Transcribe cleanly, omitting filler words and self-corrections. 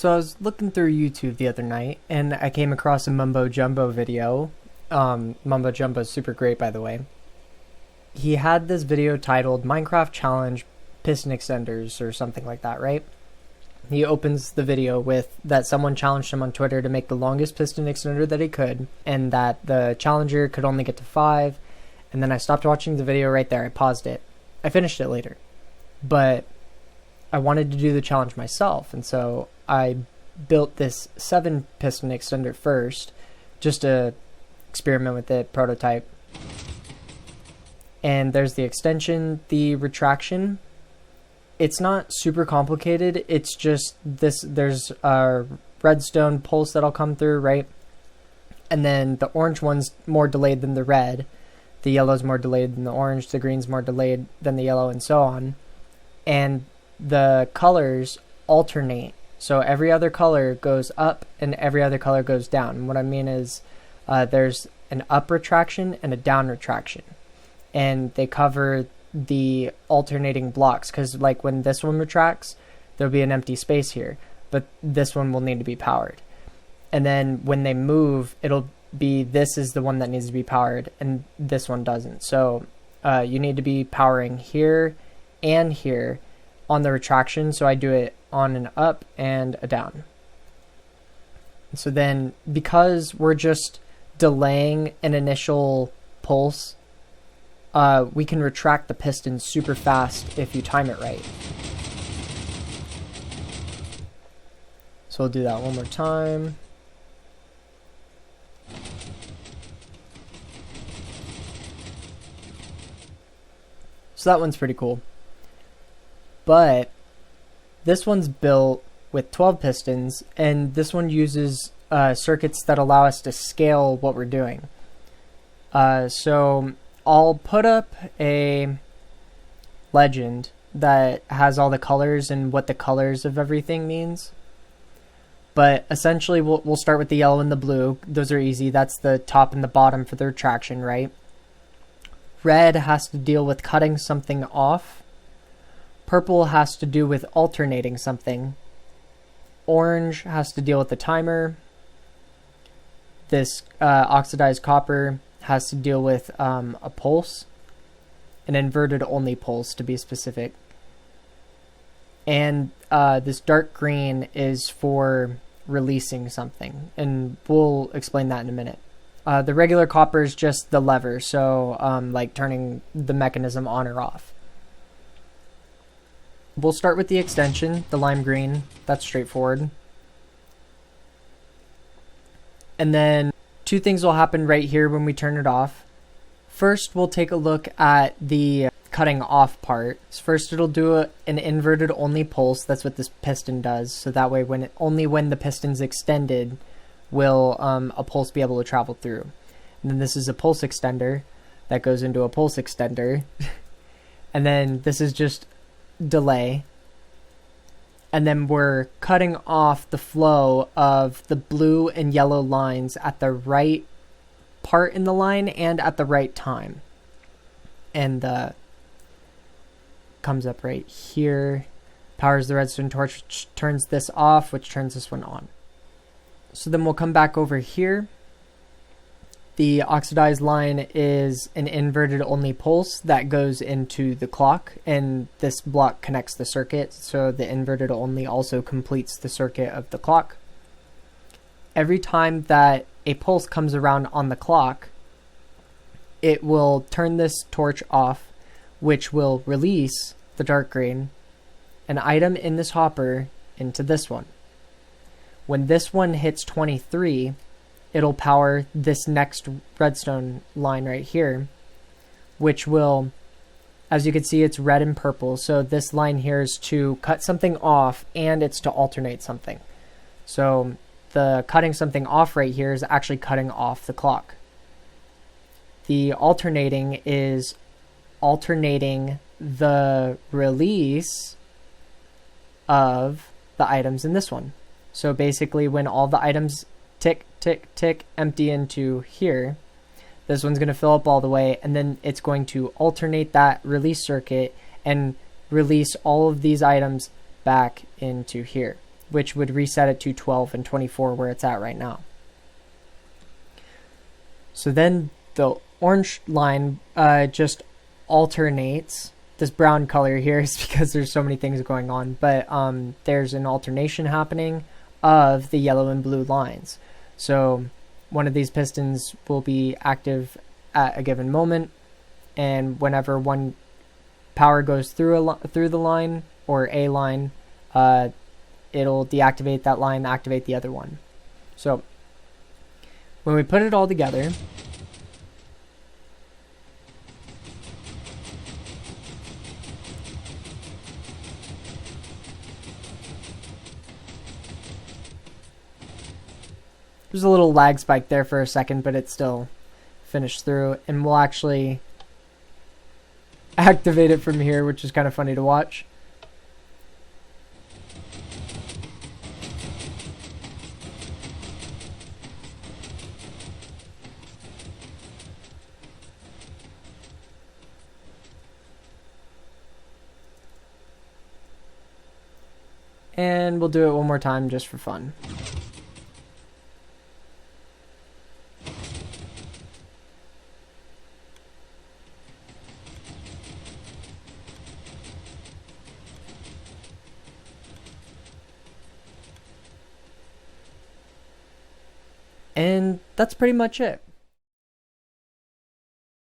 So I was looking through YouTube the other night, and I came across a Mumbo Jumbo video. Mumbo Jumbo is super great, by the way. He had this video titled Minecraft Challenge Piston Extenders or something like that, right? He opens the video with that someone challenged him on Twitter to make the longest piston extender that he could, and that the challenger could only get to 5. And then I stopped watching the video right there. I paused it. I finished it later. But I wanted to do the challenge myself, and so I built this 7 piston extender first, just to experiment with it, prototype. And there's the extension, the retraction. It's not super complicated. It's just this, there's a redstone pulse that'll come through, right? And then the orange one's more delayed than the red. The yellow's more delayed than the orange. The green's more delayed than the yellow, and so on. And the colors alternate. So every other color goes up and every other color goes down. And what I mean is there's an up retraction and a down retraction. And they cover the alternating blocks, because like when this one retracts, there'll be an empty space here, but this one will need to be powered. And then when they move, it'll be, this is the one that needs to be powered and this one doesn't. So you need to be powering here and here on the retraction. So I do it on an up and a down. So then, because we're just delaying an initial pulse, we can retract the piston super fast if you time it right. So we'll do that one more time. So that one's pretty cool. But this one's built with 12 pistons, and this one uses circuits that allow us to scale what we're doing. So I'll put up a legend that has all the colors and what the colors of everything means. But essentially we'll start with the yellow and the blue. Those are easy. That's the top and the bottom for the retraction, right? Red has to deal with cutting something off. Purple has to do with alternating something. Orange has to deal with the timer. This oxidized copper has to deal with a pulse, an inverted only pulse to be specific. And this dark green is for releasing something, and we'll explain that in a minute. The regular copper is just the lever, so like turning the mechanism on or off. We'll start with the extension, the lime green. That's straightforward. And then 2 things will happen right here when we turn it off. First, we'll take a look at the cutting off part. So first, it'll do an inverted only pulse. That's what this piston does. So that way, only when the piston's extended will a pulse be able to travel through. And then this is a pulse extender that goes into a pulse extender. And then this is just delay. And then we're cutting off the flow of the blue and yellow lines at the right part in the line and at the right time. And comes up right here, powers the redstone torch, which turns this off, which turns this one on. So then we'll come back over here. The oxidized line is an inverted only pulse that goes into the clock, and this block connects the circuit, so the inverted only also completes the circuit of the clock. Every time that a pulse comes around on the clock, it will turn this torch off, which will release the dark green, an item in this hopper, into this one. When this one hits 23, it'll power this next redstone line right here, which will, as you can see, it's red and purple. So this line here is to cut something off, and it's to alternate something. So the cutting something off right here is actually cutting off the clock. The alternating is alternating the release of the items in this one. So basically, when all the items tick, tick, tick, empty into here, this one's going to fill up all the way, and then it's going to alternate that release circuit and release all of these items back into here. which would reset it to 12 and 24 where it's at right now. So then the orange line just alternates. This brown color here is because there's so many things going on, but there's an alternation happening of the yellow and blue lines. So one of these pistons will be active at a given moment, and whenever one power goes through the line or a line, it'll deactivate that line, activate the other one. So when we put it all together, there's a little lag spike there for a second, but it still finished through, and we'll actually activate it from here, which is kind of funny to watch. And we'll do it one more time just for fun. And that's pretty much it.